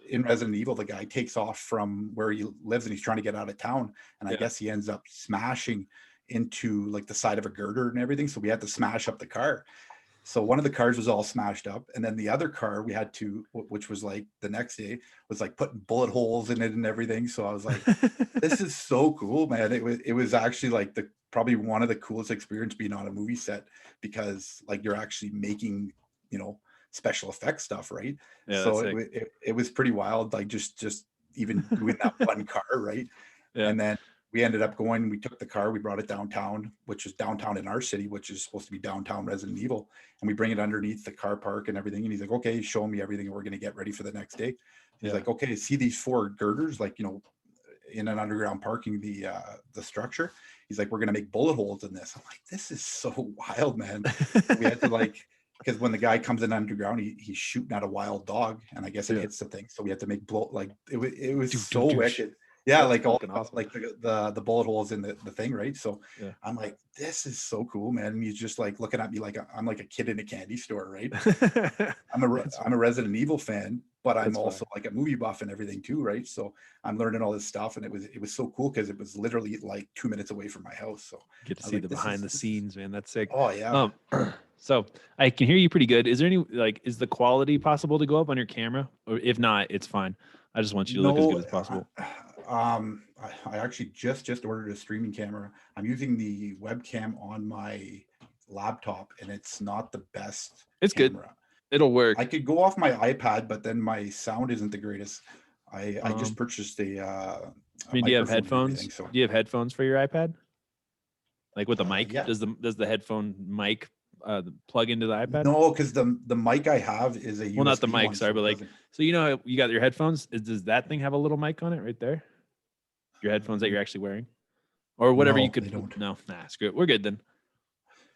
in Resident Evil, the guy takes off from where he lives and he's trying to get out of town. And I Yeah. guess he ends up smashing into like the side of a girder and everything. So we had to smash up the car. So one of the cars was all smashed up. And then the other car we had to, which was like the next day, was like putting bullet holes in it and everything. So I was like, this is so cool, man. It was actually like probably one of the coolest experience being on a movie set, because like you're actually making, special effects stuff, right? Yeah, So that's sick. it was pretty wild, like just even doing that one car, right? Yeah. And then we ended up we took the car, we brought it downtown, which is downtown in our city, which is supposed to be downtown Resident Evil. And we bring it underneath the car park and everything. And he's like, okay, he's showing me everything. And we're going to get ready for the next day. He's like, okay, see these 4 girders, like, in an underground parking, the structure. He's like, we're going to make bullet holes in this. I'm like, this is so wild, man. We had to because when the guy comes in underground, he's shooting at a wild dog, and I guess it hits the thing. So we had to make it was so wicked. Yeah, That's like all awesome. like the bullet holes in the thing, right? So Yeah. I'm like, this is so cool, man. And he's just like looking at me like I'm like a kid in a candy store, right? I'm a Resident Evil fan, but I'm also like a movie buff and everything too, right? So I'm learning all this stuff, and it was so cool because it was literally like 2 minutes away from my house. So Get to see the behind the scenes, man. That's sick. Oh yeah. So I can hear you pretty good. Is there any is the quality possible to go up on your camera? Or if not, it's fine. I just want you to look as good as possible. I actually just ordered a streaming camera. I'm using the webcam on my laptop, and it's not the best. It's camera. Good. It'll work. I could go off my iPad, but then my sound isn't the greatest. I just purchased a. Do you have headphones? So. Do you have headphones for your iPad? Like with the mic? Yeah. Does the headphone mic plug into the iPad? No, because the mic I have is a not the mic, sorry, but so how you got your headphones? Does that thing have a little mic on it right there? Your headphones that you're actually wearing, or whatever you could. No, screw it. We're good then.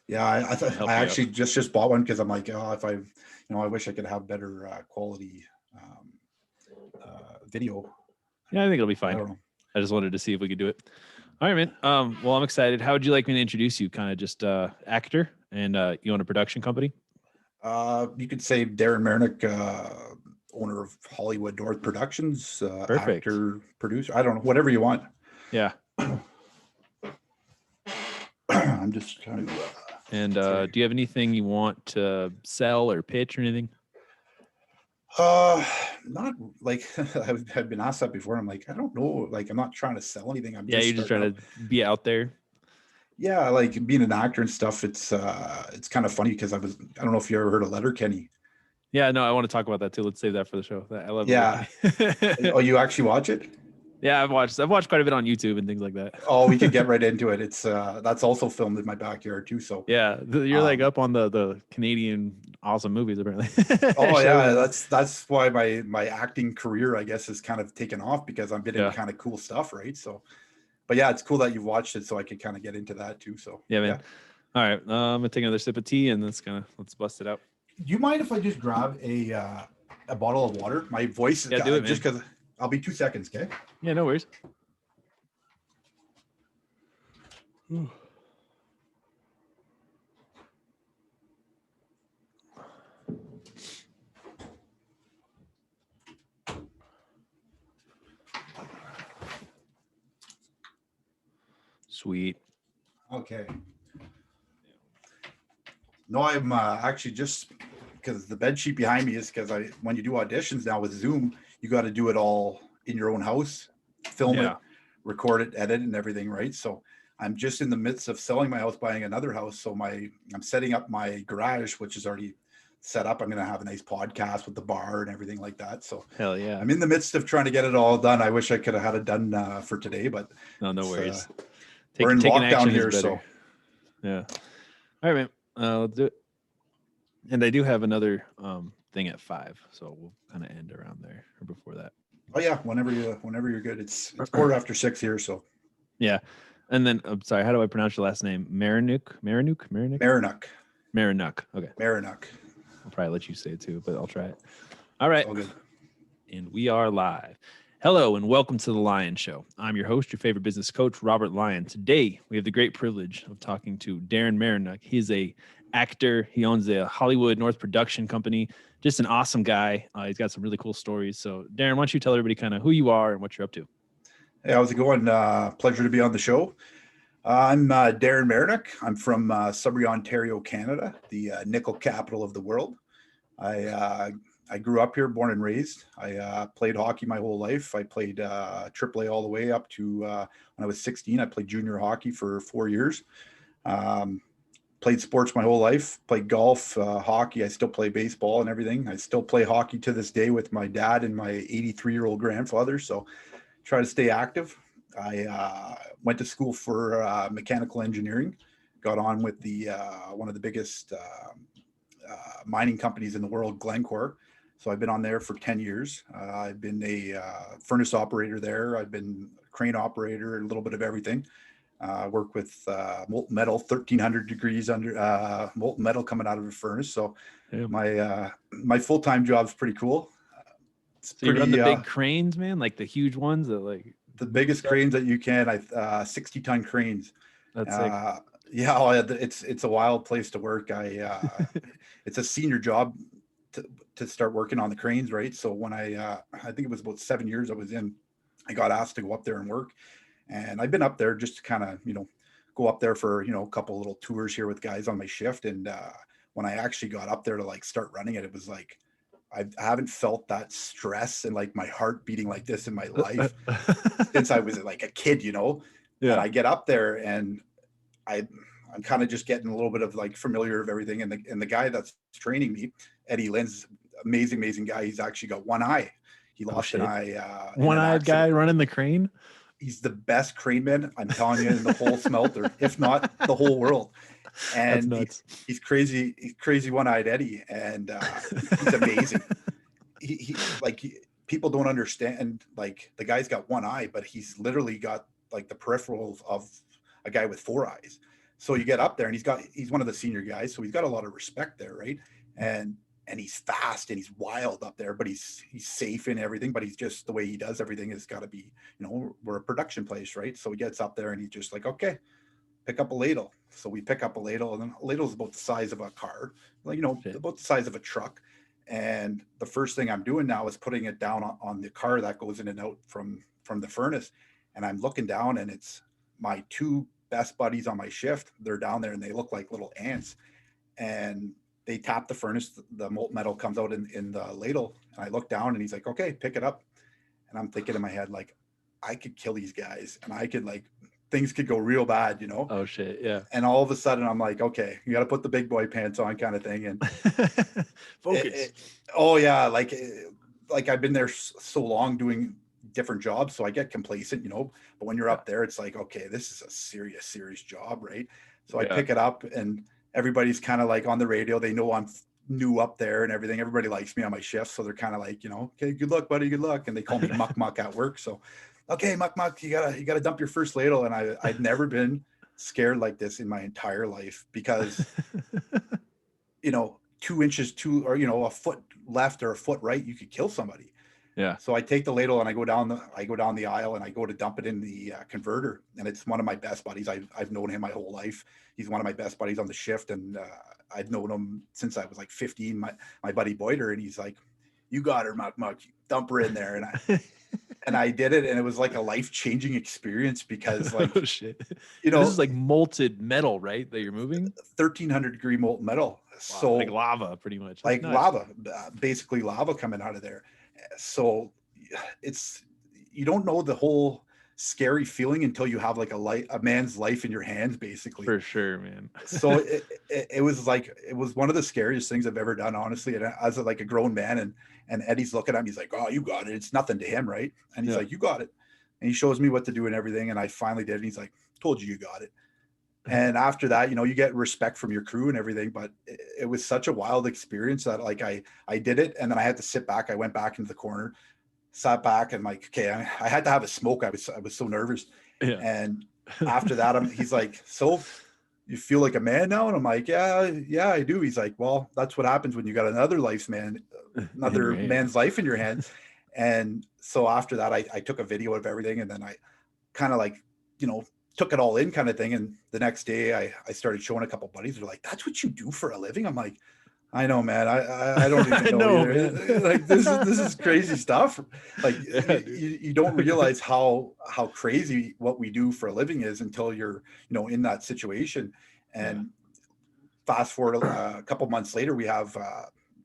Yeah, I actually just bought one because I'm like, if I wish I could have better quality video. Yeah, I think it'll be fine. I just wanted to see if we could do it. All right, man. Well, I'm excited. How would you like me to introduce you? Kind of just actor, and you own a production company? You could say Darren Marynuk, owner of Hollywood North Productions, actor, producer. I don't know, whatever you want. Yeah. I'm just trying to. And do you have anything you want to sell or pitch or anything? Not like I've been asked that before. I'm like, I don't know. Like, I'm not trying to sell anything. You're just trying to be out there. Yeah, like being an actor and stuff. It's kind of funny because I don't know if you ever heard of Letterkenny. Yeah, no, I want to talk about that too. Let's save that for the show. I love it. Yeah. Oh, you actually watch it? Yeah, I've watched quite a bit on YouTube and things like that. Oh, we could get right into it. It's that's also filmed in my backyard too. So yeah, you're like up on the Canadian awesome movies apparently. Oh yeah, that's why my acting career, I guess, has kind of taken off because I'm getting kind of cool stuff, right? So, but yeah, it's cool that you've watched it, so I could kind of get into that too. So yeah, man. All right, I'm gonna take another sip of tea and let's bust it out. Do you mind if I just grab a bottle of water? My voice is do it, just because. I'll be 2 seconds, okay? Yeah, no worries. Sweet. Okay. No, I'm actually just because the bed sheet behind me is because when you do auditions now with Zoom, you got to do it all in your own house, film it, record it, edit, and everything, right? So I'm just in the midst of selling my house, buying another house. So I'm setting up my garage, which is already set up. I'm going to have a nice podcast with the bar and everything like that. So hell yeah, I'm in the midst of trying to get it all done. I wish I could have had it done for today, but no worries. We're in lockdown here, so yeah. All right, man. Let's do it. And I do have another thing at 5, so we'll kind of end around there or before that. Oh yeah, whenever you're good. It's 6:15 here, so yeah. And then I'm sorry, how do I pronounce your last name? Marynuk. Marynuk. Okay. Marynuk. I'll probably let you say it too, but I'll try it. All right. All good. And we are live. Hello and welcome to The Lion Show. I'm your host, your favorite business coach, Robert Lyon. Today, we have the great privilege of talking to Darren Marynuk. He's a actor. He owns a Hollywood North production company. just an awesome guy. He's got some really cool stories. So Darren, why don't you tell everybody kind of who you are and what you're up to? Hey, how's it going? Pleasure to be on the show. I'm Darren Marynuk. I'm from Sudbury, Ontario, Canada, the nickel capital of the world. I grew up here, born and raised. I played hockey my whole life. I played AAA all the way up to when I was 16. I played junior hockey for 4 years. Played sports my whole life. Played golf, hockey. I still play baseball and everything. I still play hockey to this day with my dad and my 83-year-old grandfather. So try to stay active. I went to school for mechanical engineering. Got on with the one of the biggest mining companies in the world, Glencore. So I've been on there for 10 years. I've been a furnace operator there. I've been a crane operator, a little bit of everything. Work with molten metal, 1,300 degrees under molten metal coming out of a furnace. So my full-time job is pretty cool. So you run the big cranes, man, like the huge ones that like the biggest cranes that you can. 60-ton cranes. That's sick. Yeah, it's a wild place to work. It's a senior job to start working on the cranes, right? So when I think it was about 7 years I was in, I got asked to go up there and work, and I've been up there just to kind of go up there for a couple little tours here with guys on my shift. And when I actually got up there to like start running it, it was like I haven't felt that stress and like my heart beating like this in my life since I was like a kid, Yeah. And I get up there and I'm kind of just getting a little bit of like familiar of everything. And the guy that's training me, Eddie Lynn's amazing guy. He's actually got one eye. He lost an eye. One-eyed guy running the crane. He's the best crane man, I'm telling you, in the whole smelter, if not the whole world. And he's crazy. He's crazy one-eyed Eddie, and he's amazing. People don't understand. Like the guy's got one eye, but he's literally got like the peripheral of a guy with four eyes. So you get up there, and he's one of the senior guys, so he's got a lot of respect there, right? And he's fast and he's wild up there, but he's safe in everything. But he's just the way he does everything has got to be, we're a production place, right? So he gets up there and he's just like, okay, pick up a ladle. So we pick up a ladle, and then a ladle is about the size of a car, like, about the size of a truck. And the first thing I'm doing now is putting it down on the car that goes in and out from the furnace. And I'm looking down, and it's my two best buddies on my shift. They're down there and they look like little ants. And they tap the furnace, the molten metal comes out in the ladle. And I look down and he's like, okay, pick it up. And I'm thinking in my head, like, I could kill these guys, and I could things could go real bad, Oh shit. Yeah. And all of a sudden I'm like, okay, you got to put the big boy pants on kind of thing. And focus. Like I've been there so long doing different jobs, so I get complacent, but when you're up there, it's like, okay, this is a serious job, right? So I pick it up, and everybody's kind of like on the radio. They know I'm new up there and everything. Everybody likes me on my shift, so they're kind of like, okay, good luck, buddy, good luck. And they call me Muck at work. So, okay, Muck, you gotta dump your first ladle. And I'd never been scared like this in my entire life, because 2 inches a foot left or a foot right, you could kill somebody. Yeah. So I take the ladle and I go down the aisle, and I go to dump it in the converter. And it's one of my best buddies. I've known him my whole life. He's one of my best buddies on the shift, and I've known him since I was like 15. My buddy Boyder, and he's like, "You got her, Muck. Dump her in there." And I did it, and it was like a life-changing experience, because like, oh shit, this is like molten metal, right? That you're moving 1,300 degree molten metal. Wow, so like lava, pretty much. Like lava, basically lava coming out of there. So you don't know the whole scary feeling until you have like a man's life in your hands, basically. For sure, man. So it was one of the scariest things I've ever done, honestly. And as like a grown man, and Eddie's looking at me, he's like, "Oh, you got it. It's nothing to him, right?" And he's like, "You got it." And he shows me what to do and everything. And I finally did. And he's like, "Told you got it." And after that, you get respect from your crew and everything. But it was such a wild experience that like I did it, and then I had to sit back. I went back into the corner, sat back, and like, okay, I had to have a smoke. I was so nervous. Yeah. And after that, he's like, "So you feel like a man now?" And I'm like, yeah, I do. He's like, "Well, that's what happens when you got another man's life in your hands." And so after that, I took a video of everything, and then I kind of like, took it all in kind of thing. And the next day I started showing a couple buddies. They're like, "That's what you do for a living?" I'm like, I know, man. I don't I even know know, either. man. Like this is crazy stuff. Like Yeah, dude. you don't realize how crazy what we do for a living is until you're, in that situation. Yeah. And fast forward a couple months later, we have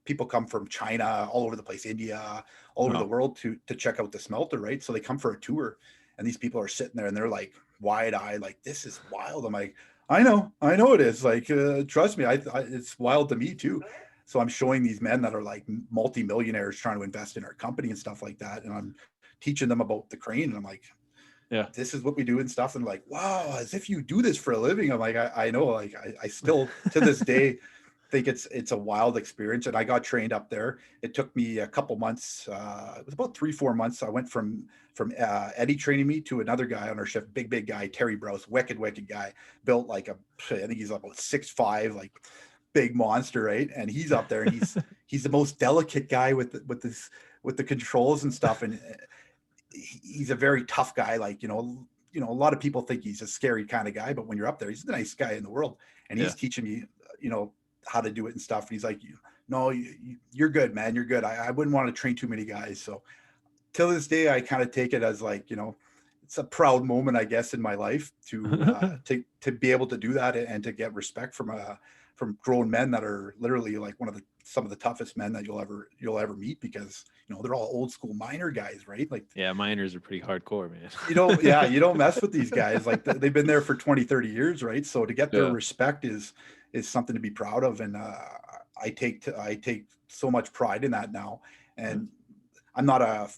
people come from China, all over the place, India, all over the Oh, world to check out the smelter, right? So they come for a tour, and these people are sitting there and they're like wide eyed, like this is wild. I'm like, I know it is. Like, trust me, it's wild to me too. So I'm showing these men that are like multimillionaires trying to invest in our company and stuff like that, and I'm teaching them about the crane, and I'm like, yeah. this is what we do and stuff. And like, wow, as if you do this for a living. I'm like, I know, like I still to this day think it's a wild experience. And I got trained up there. It took me a couple months. It was about 3-4 months. I went from Eddie training me to another guy on our shift, big guy, Terry Browse, wicked guy, built like I think he's about 6'5", like big monster, right? And he's up there, and he's the most delicate guy with the controls and stuff. And he's a very tough guy. Like, a lot of people think he's a scary kind of guy, but when you're up there, he's the nice guy in the world. And he's Yeah. teaching me, how to do it and stuff. And he's like, no, you're good, man. You're good. I wouldn't want to train too many guys. So till this day, I kind of take it as like, it's a proud moment, I guess, in my life to be able to do that and to get respect from grown men that are literally like some of the toughest men that you'll ever meet, because they're all old school miner guys, right? Like, Yeah, miners are pretty hardcore, man. you don't mess with these guys. Like, they've been there for 20-30 years, right? So to get their Yeah. respect is something to be proud of. And I take so much pride in that now. And I'm not a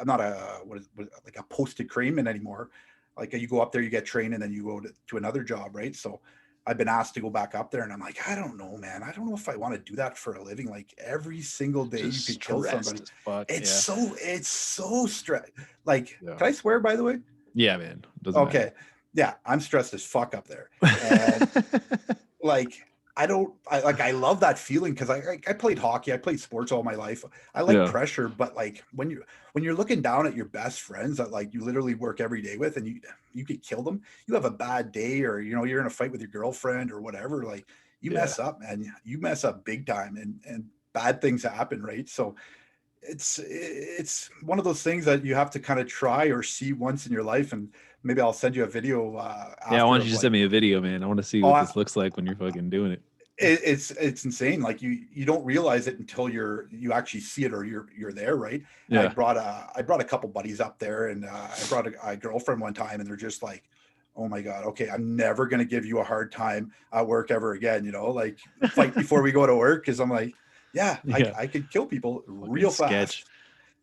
like a posted craneman anymore. Like, you go up there, you get trained, and then you go to another job, right? So I've been asked to go back up there, and I'm like, I don't know, man. I don't know if I want to do that for a living. Like, every single day Just you could kill stressed somebody. as fuck. It's so stress. Like, Yeah. can I swear, by the way? Yeah, man. Doesn't Okay. Yeah, I'm stressed as fuck up there. And matter. like, I love that feeling, because I played hockey, I played sports all my life. I like Yeah. pressure, but like when you're looking down at your best friends that like you literally work every day with, and you could kill them, you have a bad day, or you're in a fight with your girlfriend or whatever, like you Yeah. mess up, man. You mess up big time, and bad things happen, right? So it's one of those things that you have to kind of try or see once in your life. And maybe I'll send you a video Yeah, I after want you of to send like, me a video, man. I want to see oh, what this looks like when you're fucking doing it. it's insane. Like, you don't realize it until you actually see it, or you're there, right? And Yeah. I brought a couple buddies up there, and I brought a girlfriend one time, and they're just like, oh my god, okay, I'm never gonna give you a hard time at work ever again, like, fight before we go to work, because I'm like, yeah, Yeah. I could kill people Fucking real sketch. fast.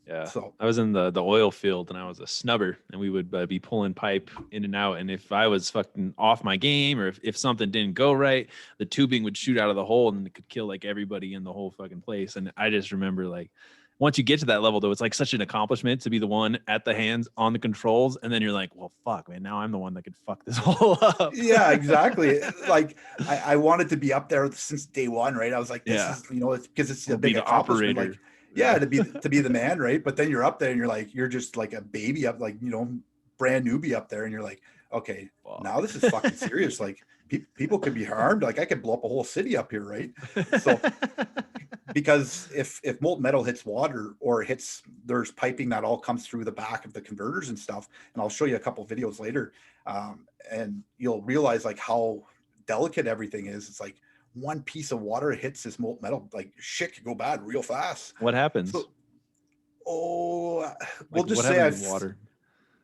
Yeah. So I was in the oil field and I was a snubber, and we would be pulling pipe in and out. And if I was fucking off my game, or if something didn't go right, the tubing would shoot out of the hole and it could kill like everybody in the whole fucking place. And I just remember, like, once you get to that level, though, it's like such an accomplishment to be the one at the hands on the controls. And then you're like, well, fuck, man, now I'm the one that could fuck this whole up. yeah, exactly. Like, I wanted to be up there since day one, right? I was like, this Yeah. is, it's because it's a We'll be big the accomplishment. Like, operator. yeah, Yeah. to be the man, right? But then you're up there, and you're just like a baby up, like, brand newbie up there, and you're like, okay, now this is fucking serious. Like, people could be harmed. Like, I could blow up a whole city up here, right? So, because if molten metal hits water, or there's piping that all comes through the back of the converters and stuff, and I'll show you a couple videos later, and you'll realize like how delicate everything is. It's like one piece of water hits this molten metal, like shit could go bad real fast. What happens? So, we'll Like, just what say happens in water?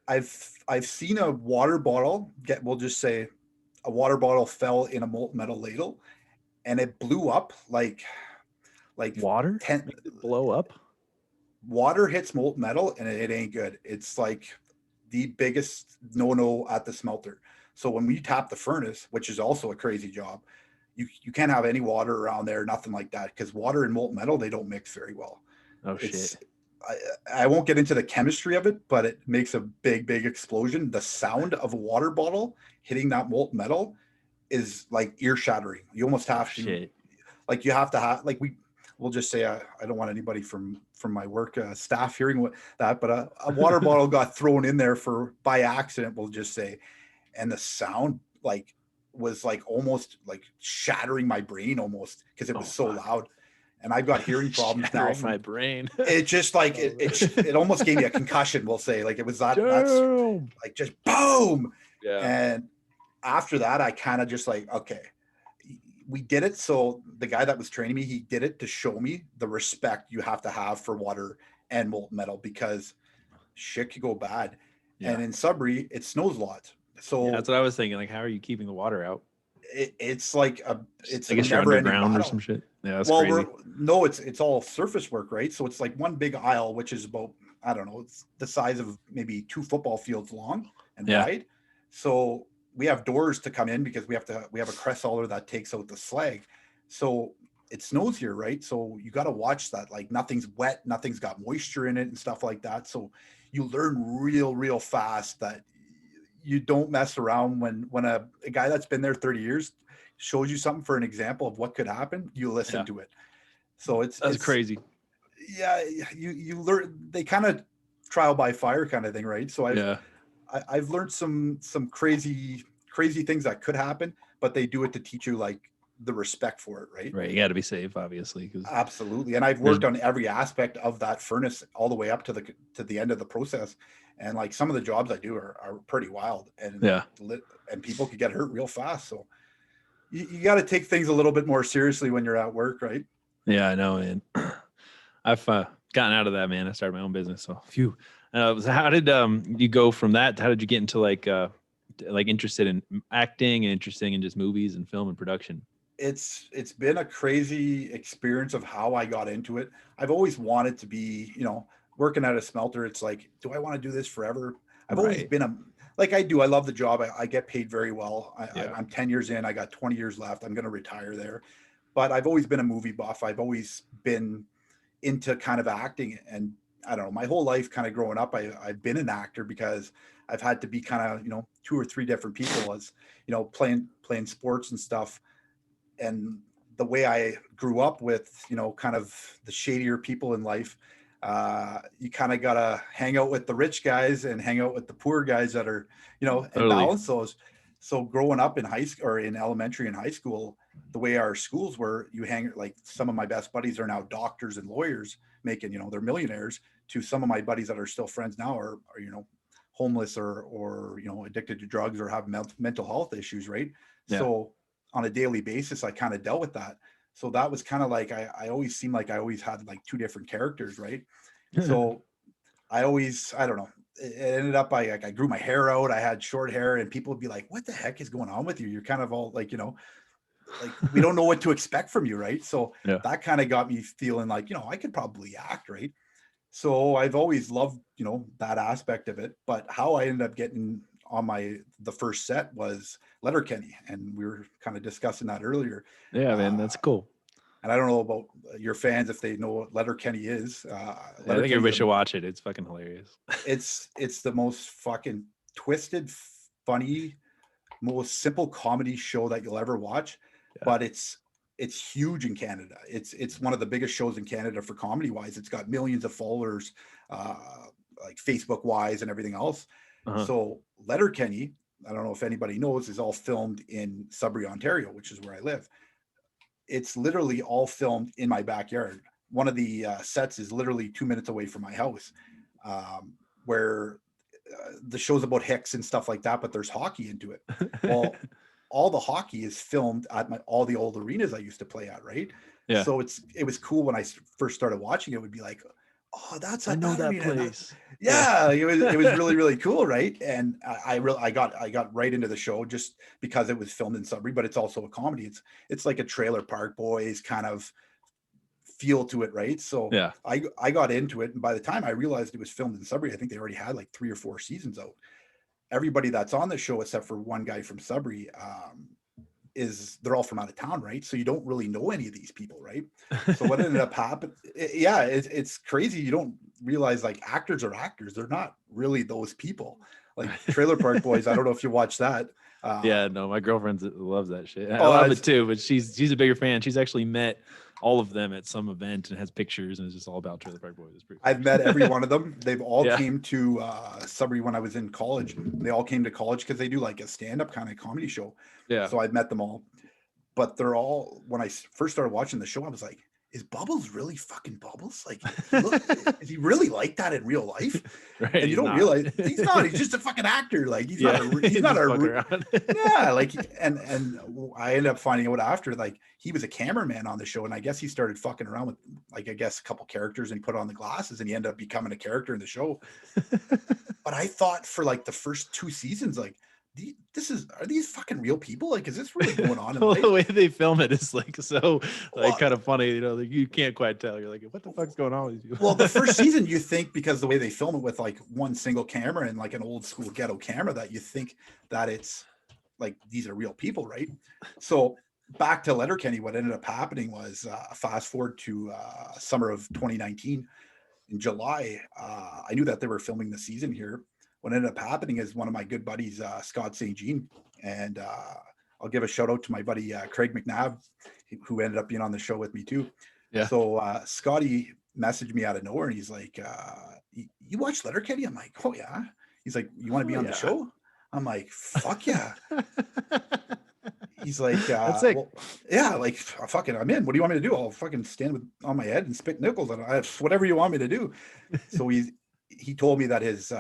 I've seen a water bottle we'll just say a water bottle fell in a molten metal ladle, and it blew up like Water 10. makes it blow up? Water hits molten metal, and it ain't good. It's like the biggest no at the smelter. So when we tap the furnace, which is also a crazy job, you can't have any water around there, nothing like that, because water and molten metal, they don't mix very well. Oh, It's shit. I won't get into the chemistry of it, but it makes a big explosion. The sound of a water bottle hitting that molten metal is like ear shattering. You almost have to, Shit. like, you have to have, like, we'll just say, I don't want anybody from my work staff hearing that, but a water bottle got thrown in there by accident, we'll just say, and the sound like was like almost like shattering my brain almost, because it was Oh, so fuck. loud. and I've got hearing problems now Shattering from my brain. it. Just like it almost gave me a concussion. We'll say like it was that's Damn. like just boom. Yeah. And after that, I kind of just like, okay, we did it. So the guy that was training me, he did it to show me the respect you have to have for water and molten metal, because shit could go bad. Yeah. And in Sudbury, it snows lots. So Yeah, that's what I was thinking. Like, how are you keeping the water out? it's like it's I a guess you're never ending underground or battle. some shit. Yeah, that's Well, crazy. it's all surface work, right? So it's like one big aisle, which is about, I don't know, it's the size of maybe 2 football fields long and Yeah. wide. So we have doors to come in because we have a crest hauler that takes out the slag. So it snows here, right? So you got to watch that. Like nothing's wet, nothing's got moisture in it and stuff like that. So you learn real fast that you don't mess around when a guy that's been there 30 years shows you something for an example of what could happen, you listen to it. So That's crazy. Yeah, you learn, they kind of trial by fire kind of thing, right? So I've learned some crazy things that could happen, but they do it to teach you like the respect for it, right? Right. You got to be safe, obviously. Absolutely. And I've worked on every aspect of that furnace all the way up to the end of the process. And like some of the jobs I do are pretty wild, and people could get hurt real fast. So you got to take things a little bit more seriously when you're at work, right? Yeah, I know, man. I've gotten out of that, man. I started my own business. So phew. So how did you go from that? How did you get into like interested in acting and interested in just movies and film and production? It's been a crazy experience of how I got into it. I've always wanted to be, working at a smelter. It's like, do I want to do this forever? I've always been I love the job. I get paid very well. I'm 10 years in, I got 20 years left. I'm going to retire there, but I've always been a movie buff. I've always been into kind of acting, and I don't know, my whole life kind of growing up, I've been an actor because I've had to be kind of, 2 or 3 different people as, playing sports and stuff. And the way I grew up with, kind of the shadier people in life, you kind of got to hang out with the rich guys and hang out with the poor guys that are, and balance those. So growing up in high school or in elementary and high school, the way our schools were, you hang, like some of my best buddies are now doctors and lawyers making, they're millionaires, to some of my buddies that are still friends now are homeless or, addicted to drugs or have mental health issues. Right. Yeah. So on a daily basis, I kind of dealt with that. So that was kind of like, I always seemed like I always had like 2 different characters. Right. So I don't know. It ended up, I grew my hair out. I had short hair, and people would be like, what the heck is going on with you? You're kind of all like, like we don't know what to expect from you. Right. So that kind of got me feeling like, I could probably act. Right. So I've always loved, that aspect of it. But how I ended up getting on the first set was Letterkenny, and we were kind of discussing that earlier. Yeah, man, that's cool. And I don't know about your fans if they know what Letterkenny is. I think everybody should watch it. It's fucking hilarious. It's the most fucking twisted, funny, most simple comedy show that you'll ever watch. Yeah. But it's huge in Canada. It's one of the biggest shows in Canada for comedy wise. It's got millions of followers, like Facebook wise and everything else. So Letterkenny, I don't know if anybody knows, is all filmed in Sudbury, Ontario, which is where I live. It's literally all filmed in my backyard. One of the sets is literally 2 minutes away from my house, where the show's about Hicks and stuff like that, but there's hockey into it. Well, all the hockey is filmed at all the old arenas I used to play at, right? Yeah. So it was cool when I first started watching it. Would be like, oh, I know that place. Yeah, it was really cool, right? And I got right into the show just because it was filmed in Sudbury, but it's also a comedy. It's like a Trailer Park Boys kind of feel to it, right? So yeah, I got into it, and by the time I realized it was filmed in Sudbury, I think they already had like 3 or 4 seasons out. Everybody that's on the show, except for one guy from Sudbury, they're all from out of town, right? So you don't really know any of these people, right? So what ended up happening, it's crazy. You don't realize like actors are actors. They're not really those people. Like Trailer Park Boys, I don't know if you watch that. Yeah, no, my girlfriend loves that shit. I love it too, but she's a bigger fan. She's actually met all of them at some event and has pictures, and it's just all about Trailer Park Boys. I've met every one of them. They've all came to Sudbury when I was in college. They all came to college because they do like a stand-up kind of comedy show. Yeah. So I've met them all. But they're all, when I first started watching the show, I was like, is Bubbles really fucking Bubbles? Like, is he really like that in real life? Right. And you don't realize he's not. He's just a fucking actor. Like, he's not a. Yeah, like, and I ended up finding out after, like, he was a cameraman on the show, and I guess he started fucking around with, like, I guess a couple characters, and he put on the glasses, and he ended up becoming a character in the show. But I thought for like the first 2 seasons, like, are these fucking real people? Like, is this really going on in life? The way they film it is like so like kind of funny, you know, like you can't quite tell. You're like, what the fuck's going on with these people? Well, the first season, you think, because the way they film it with like one single camera and like an old school ghetto camera, that you think that it's like these are real people, right? So back to Letterkenny, what ended up happening was, fast forward to summer of 2019 in July, I knew that they were filming the season here. What ended up happening is one of my good buddies, Scott St. Jean, and I'll give a shout out to my buddy Craig McNabb, who ended up being on the show with me too. Yeah. So Scotty messaged me out of nowhere, and he's like, "You watch Letterkenny?" I'm like, "Oh yeah." He's like, "You want to be on the show?" I'm like, "Fuck yeah." He's like, That's sick. well, yeah, like, fucking, I'm in. What do you want me to do? I'll fucking stand on my head and spit nickels, and whatever you want me to do. So he told me that his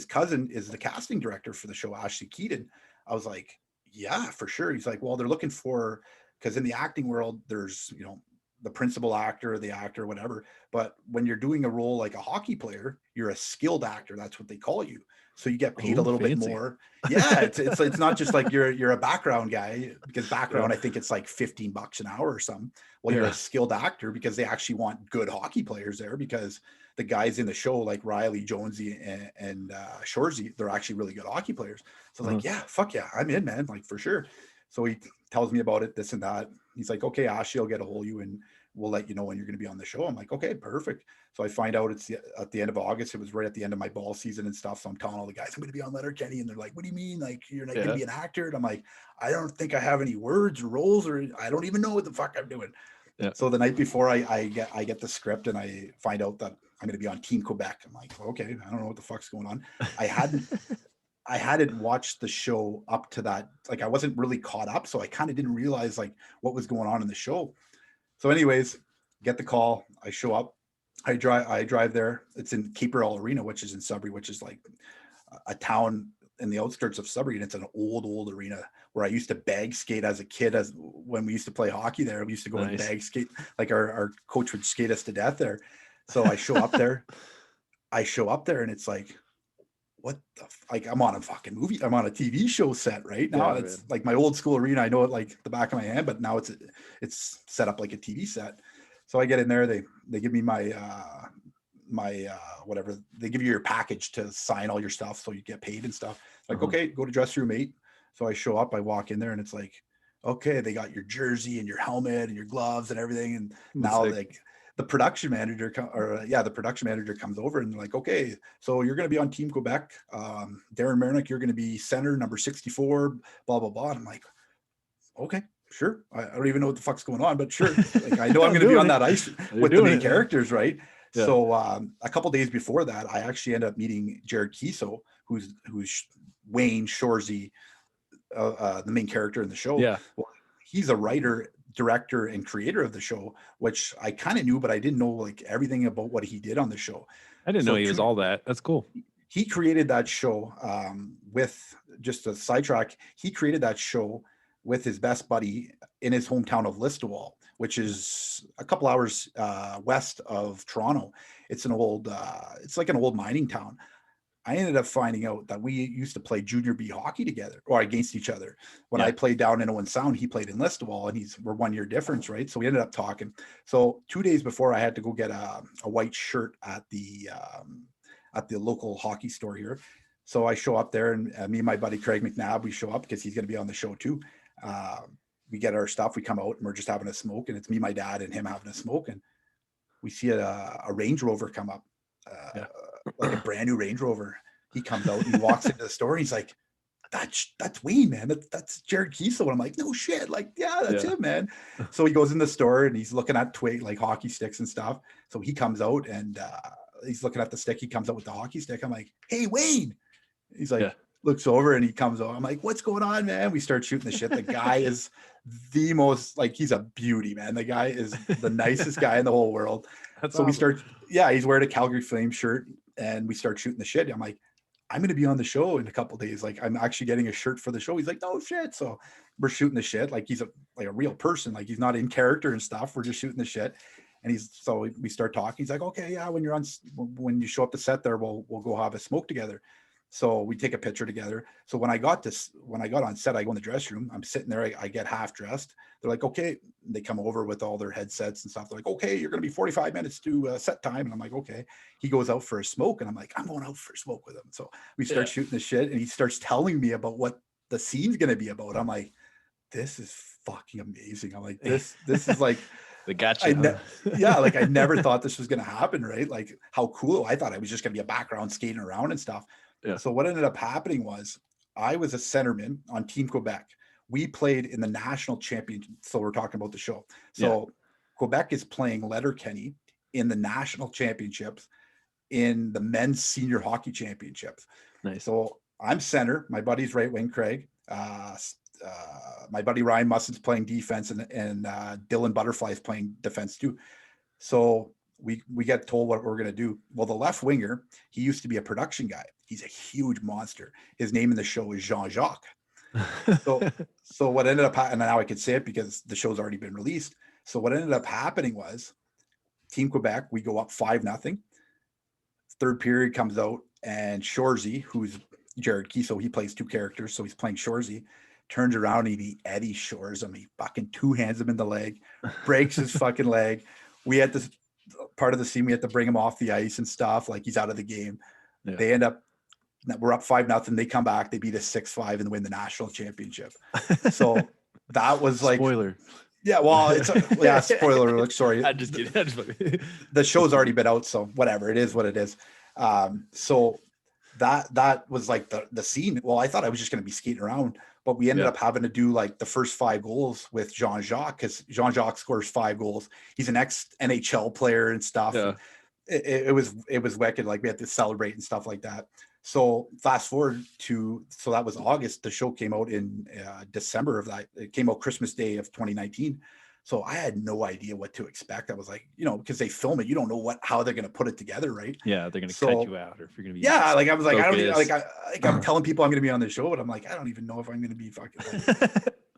cousin is the casting director for the show, Ashley Keaton. I was like, yeah, for sure. He's like, well, they're looking for, because in the acting world, there's, you know, the principal actor, the actor, whatever. But when you're doing a role like a hockey player, you're a skilled actor. That's what they call you. So you get paid a little bit more. Yeah, it's not just like you're a background guy, because background, I think it's like $15 an hour or something. Well, you're a skilled actor because they actually want good hockey players there, because the guys in the show like Riley, Jonesy, and Shorzy, they're actually really good hockey players. So I was like, yeah, fuck yeah, I'm in, man, like, for sure. So he tells me about it, this and that. He's like, okay, Ashley will get a hold of you and we'll let you know when you're going to be on the show. I'm like, okay, perfect. So I find out it's at the end of August. It was right at the end of my ball season and stuff. So I'm telling all the guys, I'm going to be on Letterkenny. And they're like, what do you mean? Like, you're not going to be an actor? And I'm like, I don't think I have any words or roles, or I don't even know what the fuck I'm doing. Yeah. So the night before I get the script and I find out that I'm going to be on Team Quebec. I'm like, okay, I don't know what the fuck's going on. I hadn't watched the show up to that. Like, I wasn't really caught up. So I kind of didn't realize like what was going on in the show. So anyways, get the call. I show up. I drive there. It's in Cape Earl Arena, which is in Sudbury, which is like a town in the outskirts of Sudbury. And it's an old arena where I used to bag skate as a kid, as when we used to play hockey there. We used to go and bag skate. Like our coach would skate us to death there. So I show up there. And it's like, what the like, I'm on a fucking movie. I'm on a TV show set right now. It's like my old school arena. I know it like the back of my hand, but now it's set up like a TV set. So I get in there. They give me my whatever. They give you your package to sign all your stuff, so you get paid and stuff. Like, okay, go to dress room 8. So I show up. I walk in there, and it's like, okay, they got your jersey and your helmet and your gloves and everything. And now like, the production manager comes over and like, okay, so you're going to be on Team Quebec. Darren Marynuk, you're going to be center number 64, blah, blah, blah. And I'm like, okay, sure. I don't even know what the fuck's going on, but sure. Like, I know I'm going to be on that ice with the main characters, right? Yeah. So a couple days before that, I actually ended up meeting Jared Kiso, who's Wayne Shorzy, the main character in the show. Yeah. Well, he's a writer, director, and creator of the show, which I kind of knew, but I didn't know like everything about what he did on the show. I didn't know he was all that. That's cool. He created that show with, just a sidetrack, he created that show with his best buddy in his hometown of Listowel, which is a couple hours west of Toronto. It's like an old mining town. I ended up finding out that we used to play junior B hockey together, or against each other. When I played down in Owen Sound, he played in Listowel, and we're 1 year difference, right? So we ended up talking. So 2 days before, I had to go get a white shirt at the local hockey store here. So I show up there, and me and my buddy Craig McNabb, we show up because he's going to be on the show too. We get our stuff, we come out, and we're just having a smoke, and it's me, my dad, and him having a smoke, and we see a Range Rover come up. Like a brand new Range Rover. He comes out and he walks into the store, and he's like, that's Wayne, man. That's Jared Kiso. And I'm like, no shit. Like, yeah, that's him, man. So he goes in the store and he's looking at like hockey sticks and stuff. So he comes out and he's looking at the stick. He comes out with the hockey stick. I'm like, hey, Wayne. He's like, looks over and he comes over. I'm like, what's going on, man? We start shooting the shit. The guy is the most, like, he's a beauty, man. The guy is the nicest guy in the whole world. That's So we awesome. start, he's wearing a Calgary Flame shirt and we start shooting the shit. I'm like, I'm going to be on the show in a couple of days. Like, I'm actually getting a shirt for the show. He's like, no shit. So we're shooting the shit. Like, he's a real person. Like, he's not in character and stuff. We're just shooting the shit. And so we start talking. He's like, okay, yeah, when you show up to set there, we'll go have a smoke together. So we take a picture together. So when I got on set, I go in the dressing room. I'm sitting there. I get half dressed. They're like, okay. They come over with all their headsets and stuff. They're like, okay, you're going to be 45 minutes to set time. And I'm like, okay. He goes out for a smoke. And I'm like, I'm going out for a smoke with him. So we start shooting the shit. And he starts telling me about what the scene's going to be about. I'm like, this is fucking amazing. I'm like, this is like, They got you. like I never thought this was going to happen. Right. Like, how cool. I thought I was just going to be a background skating around and stuff. Yeah. So what ended up happening was I was a centerman on Team Quebec. We played in the national championship. So we're talking about the show. So Quebec is playing Letterkenny in the national championships in the men's senior hockey championships. Nice. So I'm center. My buddy's right wing, Craig. My buddy Ryan Musson's playing defense, and Dylan Butterfly's playing defense too. So we get told what we're going to do. Well, the left winger, he used to be a production guy. He's a huge monster. His name in the show is Jean-Jacques. So what ended up happening, and now I can say it because the show's already been released. So what ended up happening was Team Quebec, we go up 5-0. Third period comes out, and Shorzy, who's Jared Key, so he plays two characters, so he's playing Shorzy, turns around and he Eddie Shores him. He fucking two hands him in the leg, breaks his fucking leg. We had this part of the scene, we had to bring him off the ice and stuff, like he's out of the game. Yeah. They end up, we're up 5-0. They come back, they beat us 6-5 and win the national championship. So that was like spoiler. Yeah, well, spoiler alert. Sorry. I'm just kidding. The show's already been out, so whatever. It is what it is. So that was like the scene. Well, I thought I was just going to be skating around, but we ended up having to do like the first 5 goals with Jean-Jacques, because Jean-Jacques scores 5 goals. He's an ex-NHL player and stuff. Yeah. It was wicked. Like, we had to celebrate and stuff like that. So fast forward so that was August. The show came out in December of that. It came out Christmas Day of 2019. So I had no idea what to expect. I was like, because they film it, you don't know how they're going to put it togetger, right? Yeah, they're going to cut you out, or if you're going to be. Yeah, like I was like, focused. I'm telling people I'm going to be on the show, but I'm like, I don't even know if I'm going to be fucking.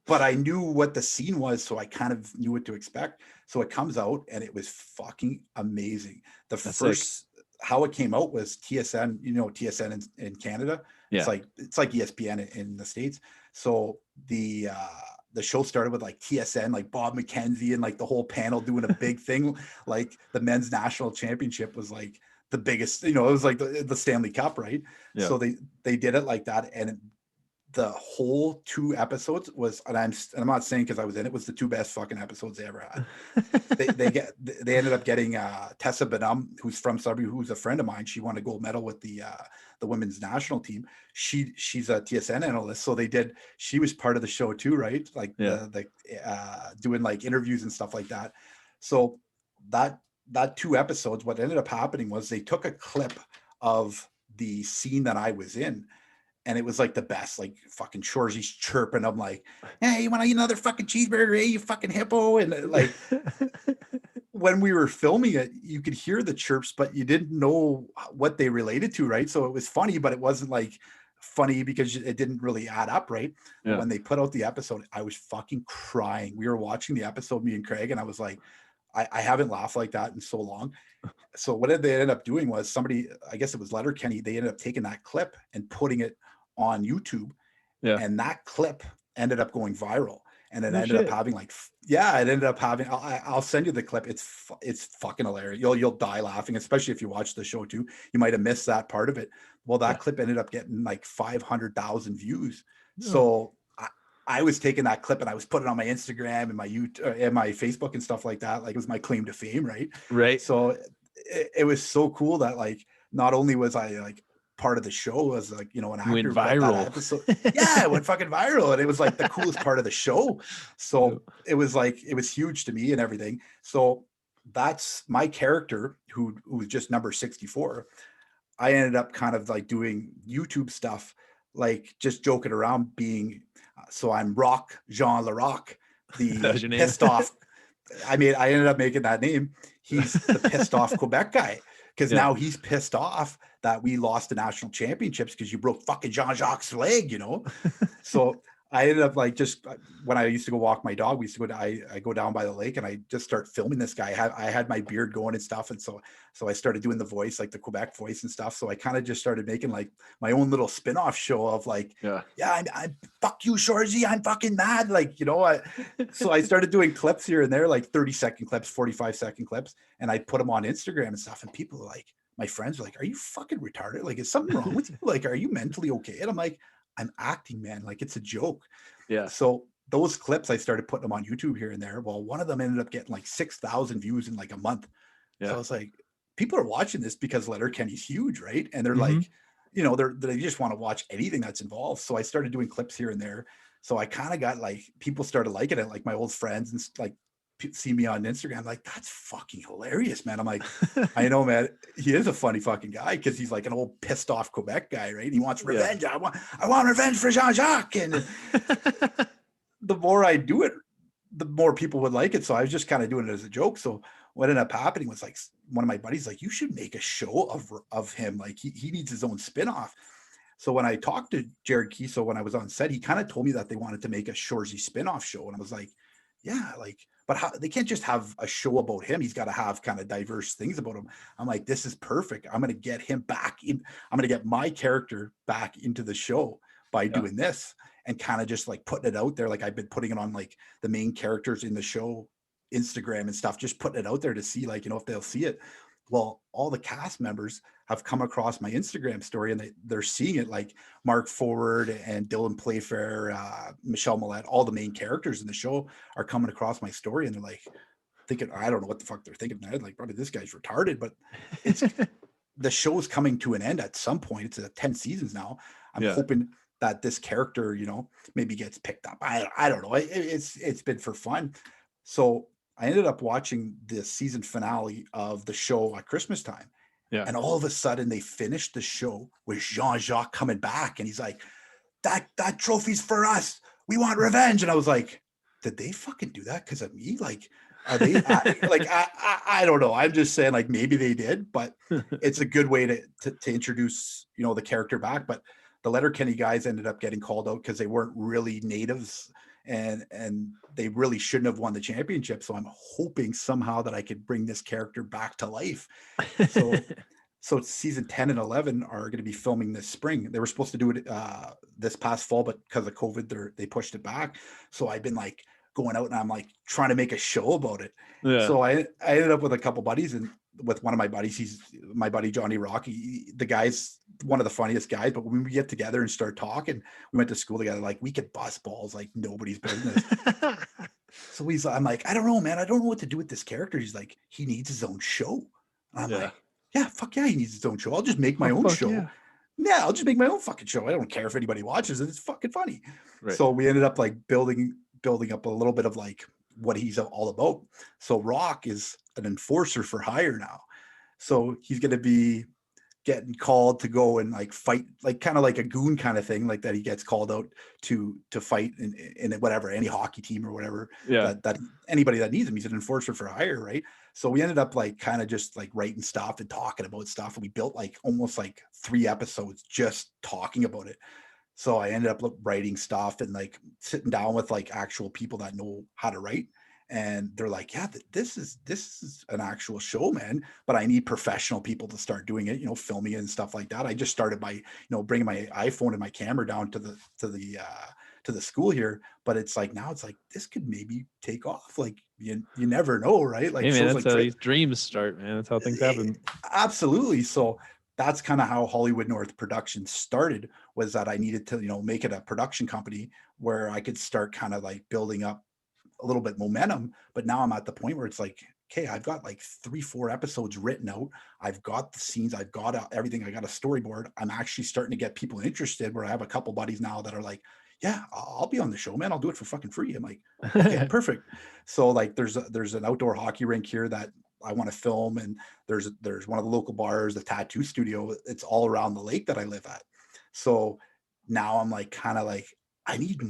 But I knew what the scene was, so I kind of knew what to expect. So it comes out, and it was fucking amazing. That's first. Sick. How it came out was TSN, TSN in Canada. Yeah. It's like ESPN in the States. So the show started with like TSN, like Bob McKenzie and like the whole panel doing a big thing. Like the men's national championship was like the biggest, it was like the Stanley Cup, right? Yeah. So they did it like that. And the whole 2 episodes was, and I'm not saying because I was in it, was the 2 best fucking episodes they ever had. they ended up getting Tessa Benham, who's from Sudbury, who's a friend of mine. She won a gold medal with the women's national team. She's a TSN analyst, so she was part of the show too, right? Like doing like interviews and stuff like that. So that 2 episodes, what ended up happening was they took a clip of the scene that I was in. And it was like the best, like fucking Shorzy's chirping. I'm like, hey, you want to eat another fucking cheeseburger? Hey, you fucking hippo. And like, when we were filming it, you could hear the chirps, but you didn't know what they related to, right? So it was funny, but it wasn't like funny because it didn't really add up, right? Yeah. When they put out the episode, I was fucking crying. We were watching the episode, me and Craig, and I was like, I haven't laughed like that in so long. So what they ended up doing was somebody, I guess it was Letterkenny, they ended up taking that clip and putting it on YouTube. Yeah. And that clip ended up going viral. And it ended up having I'll send you the clip. It's fucking hilarious. You'll die laughing, especially if you watch the show too. You might have missed that part of it. Well, that clip ended up getting like 500,000 views. Oh. So I was taking that clip and I was putting it on my Instagram and my YouTube and my Facebook and stuff like that. Like, it was my claim to fame, right? Right. So it was so cool that like, not only was I like part of the show as like, an actor, went viral. It went fucking viral, and it was like the coolest part of the show. So it was huge to me and everything. So that's my character who was just number 64. I ended up kind of like doing YouTube stuff like just joking around being, so I'm Rock Jean Larock, That was the your name. pissed off. I ended up making that name. He's the pissed off Quebec guy, because Yeah. now he's pissed off that we lost the national championships because you broke fucking Jean-Jacques' leg, you know? So I ended up like, just when I used to go walk my dog, we used to go, I go down by the lake and I just start filming this guy. I had my beard going and stuff. And so I started doing the voice, like the Quebec voice and stuff. So I kind of just started making like my own little spin-off show of like, Yeah. I fuck you, Shorzy, I'm fucking mad. Like, you know, so I started doing clips here and there, like 30-second clips, 45-second clips. And I put them on Instagram and stuff. And people are like, my friends are like, are you fucking retarded? Like, is something wrong with you? Like, are you mentally okay? And I'm like, I'm acting, man. Like, it's a joke. Yeah. So those clips, I started putting them on YouTube here and there. Well, one of them ended up getting like 6,000 views in like a month. Yeah. So I was like, people are watching this because Letterkenny's huge, right? And they're Mhm. like, you know, they just want to watch anything that's involved. So I started doing clips here and there. So I kind of got like, people started liking it, like my old friends and like see me on Instagram, like, that's fucking hilarious, man. I'm like, I know, man, he is a funny fucking guy because he's like an old pissed off Quebec guy, right? He wants revenge. Yeah. I want revenge for Jean-Jacques. And the more I do it, the more people would like it. So I was just kind of doing it as a joke. So what ended up happening was like, one of my buddies, like, you should make a show of him. Like he needs his own spinoff. So when I talked to Jared Kiso, when I was on set, he kind of told me that they wanted to make a Shorzy spinoff show. And I was like, yeah, like, but how, they can't just have a show about him. He's got to have kind of diverse things about him. I'm like, this is perfect. I'm going to get him back in. I'm going to get my character back into the show by doing this and kind of just like putting it out there. Like I've been putting it on like the main characters in the show Instagram and stuff, just putting it out there to see, like, you know, if they'll see it. Well, all the cast members have come across my Instagram story and they're seeing it, like Mark Forward and Dylan Playfair, Michelle Millette, all the main characters in the show are coming across my story and they're like thinking, I don't know what the fuck they're thinking. They're like, probably this guy's retarded, but it's the show's coming to an end at some point. It's 10 seasons now. I'm hoping that this character, you know, maybe gets picked up. I don't know. It's been for fun. So I ended up watching the season finale of the show at Christmas time. Yeah. And all of a sudden they finished the show with Jean-Jacques coming back. And he's like, that trophy's for us. We want revenge. And I was like, did they fucking do that because of me? Like, are they I don't know. I'm just saying, like, maybe they did, but it's a good way to introduce, you know, the character back. But the Letterkenny guys ended up getting called out because they weren't really natives and they really shouldn't have won the championship. So I'm hoping somehow that I could bring this character back to life. So season 10 and 11 are going to be filming this spring. They were supposed to do it this past fall, but because of COVID, they pushed it back. So I've been like going out and I'm like trying to make a show about it. Yeah. So I ended up with a couple buddies, and with one of my buddies, he's my buddy Johnny Rock. The guy's one of the funniest guys, but when we get together and start talking, we went to school together, like we could bust balls like nobody's business. So I'm like, I don't know, man. I don't know what to do with this character. He's like, he needs his own show. I'm like, yeah, fuck yeah, he needs his own show. I'll just make my own show. Yeah, I'll just make my own fucking show. I don't care if anybody watches it. It's fucking funny. Right. So we ended up like building up a little bit of like what he's all about. So Rock is an enforcer for hire now. So he's going to be getting called to go and like fight, like kind of like a goon kind of thing, like that he gets called out to fight in whatever, any hockey team or whatever, that anybody that needs him, he's an enforcer for hire, right? So we ended up like kind of just like writing stuff and talking about stuff, and we built like almost like 3 episodes just talking about it. So I ended up writing stuff and like sitting down with like actual people that know how to write. And they're like, yeah, this is an actual show, man. But I need professional people to start doing it, you know, filming it and stuff like that. I just started by, you know, bringing my iPhone and my camera down to the school here. But it's like, now it's like, this could maybe take off. Like you never know, right? Like, hey, man, that's like how these dreams start, man. That's how things happen. Absolutely. So that's kind of how Hollywood North Productions started, was that I needed to, you know, make it a production company where I could start kind of like building up a little bit momentum. But now I'm at the point where it's like, okay, I've got like 3-4 episodes written out. I've got the scenes, I've got everything. I got a storyboard. I'm actually starting to get people interested, where I have a couple buddies now that are like, yeah, I'll be on the show, man. I'll do it for fucking free. I'm like, okay, perfect. So like there's an outdoor hockey rink here that I want to film, and there's one of the local bars, the tattoo studio. It's all around the lake that I live at. So now I'm like, kind of like, I need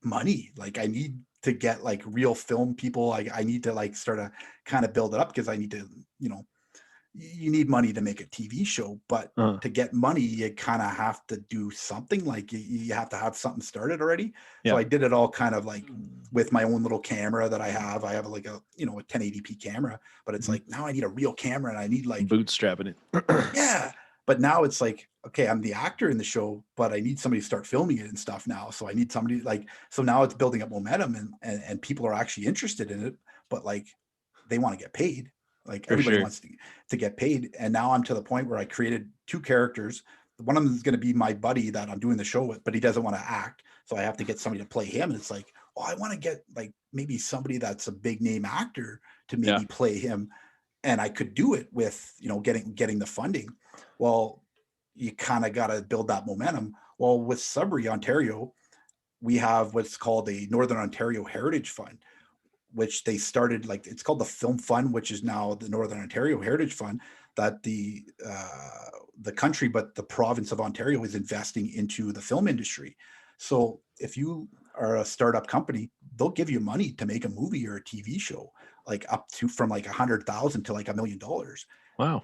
money. Like I need to get like real film people. I need to like start to kind of build it up because I need to, you know, you need money to make a TV show, but Uh, to get money, you kind of have to do something. Like you have to have something started already. So yeah. I did it all kind of like with my own little camera that I have. I have like a, you know, a 1080p camera, but it's Mhm. like now I need a real camera and I need like, Bootstrapping it. yeah. But now it's like, okay, I'm the actor in the show, but I need somebody to start filming it and stuff now. So I need somebody like, so now it's building up momentum and people are actually interested in it, but like they want to get paid. Like For everybody sure. wants to get paid. And now I'm to the point where I created two characters. One of them is going to be my buddy that I'm doing the show with, but he doesn't want to act. So I have to get somebody to play him. And it's like, oh, I want to get like maybe somebody that's a big name actor to Yeah. maybe play him. And I could do it with, you know, getting the funding. Well, you kind of got to build that momentum. Well, with Sudbury, Ontario, we have what's called a Northern Ontario Heritage Fund, which they started, like it's called the Film Fund, which is now the Northern Ontario Heritage Fund, that the country, but the province of Ontario is investing into the film industry. So if you are a startup company, they'll give you money to make a movie or a TV show, like up to from like 100,000 to like $1 million. Wow.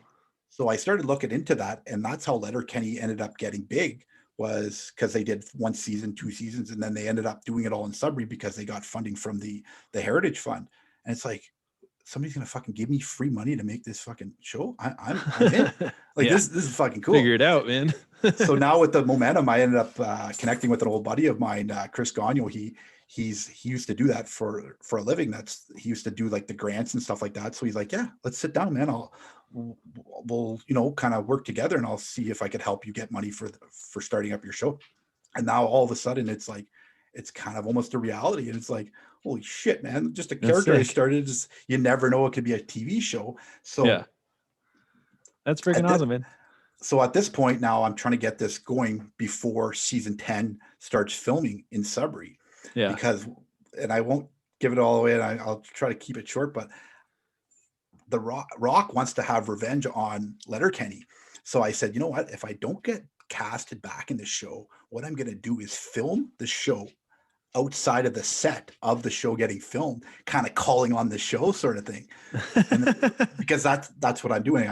So I started looking into that, and that's how Letterkenny ended up getting big, was because they did one season, two seasons, and then they ended up doing it all in Sudbury because they got funding from the Heritage Fund. And it's like, somebody's gonna fucking give me free money to make this fucking show. I'm in. Like Yeah. this is fucking cool. Figure it out, man. So now with the momentum, I ended up connecting with an old buddy of mine, Chris Gagno. He used to do that for a living. He used to do like the grants and stuff like that. So he's like, yeah, let's sit down, man. We'll you know, kind of work together, and I'll see if I could help you get money for starting up your show. And now all of a sudden, it's like it's kind of almost a reality, and it's like, holy shit, man! Just a That's character I sick. started. Just, you never know, it could be a TV show. Yeah. So That's freaking at this, awesome, man. so at this point now, I'm trying to get this going before season 10 starts filming in Sudbury, Yeah. because, and I won't give it all away, and I'll try to keep it short, but the Rock wants to have revenge on Letterkenny. So I said, you know what? If I don't get casted back in the show, what I'm going to do is film the show outside of the set of the show getting filmed, kind of calling on the show sort of thing. And because that's what I'm doing.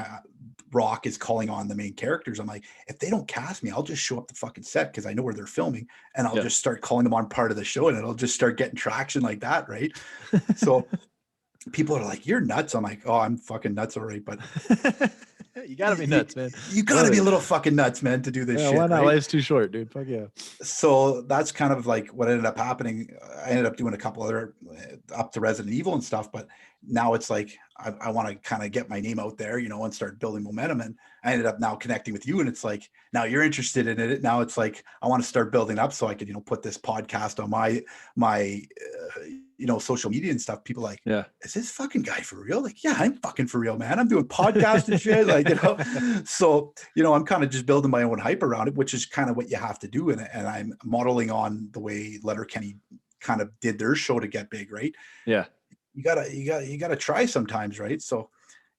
Rock is calling on the main characters. I'm like, if they don't cast me, I'll just show up the fucking set because I know where they're filming, and I'll Yeah. just start calling them on part of the show, and it'll just start getting traction like that, right? So people are like, "You're nuts." I'm like, "Oh, I'm fucking nuts, all right." But You gotta be nuts, man. you I got love to be it. a little fucking nuts, man, to do this Yeah, why shit, not? right? Life's too short, dude. Fuck yeah. So that's kind of like what ended up happening. I ended up doing a couple other up to Resident Evil and stuff, but now it's like I want to kind of get my name out there, you know, and start building momentum. And I ended up now connecting with you, and it's like now you're interested in it. Now it's like I want to start building up so I could, you know, put this podcast on my you know, social media and stuff. People like, Yeah. is this fucking guy for real? Like, yeah, I'm fucking for real, man. I'm doing podcast and shit, like, you know. So, you know, I'm kind of just building my own hype around it, which is kind of what you have to do. And I'm modeling on the way Letterkenny kind of did their show to get big, right? Yeah. You gotta try sometimes, right? So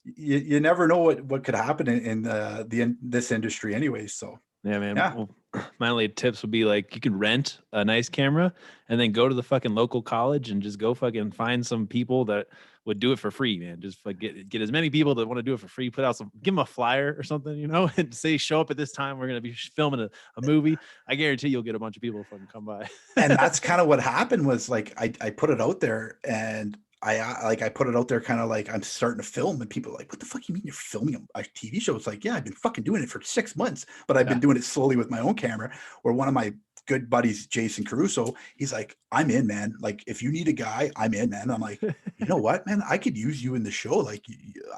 you never know what could happen in this industry anyway. So Yeah, man. yeah. Well, my only tips would be like you could rent a nice camera and then go to the fucking local college and just go fucking find some people that would do it for free, man. Just like get as many people that want to do it for free, put out some, give them a flyer or something, you know, and say, show up at this time. We're going to be filming a movie. I guarantee you'll get a bunch of people to fucking come by. And that's kind of what happened was like I put it out there, and I put it out there kind of like I'm starting to film, and people are like, what the fuck you mean you're filming a TV show? It's like, yeah, I've been fucking doing it for 6 months, but I've Yeah. been doing it slowly with my own camera. Where one of my good buddies, Jason Caruso, he's like, I'm in, man. Like if you need a guy, I'm in, man. I'm like, you know what, man, I could use you in the show. Like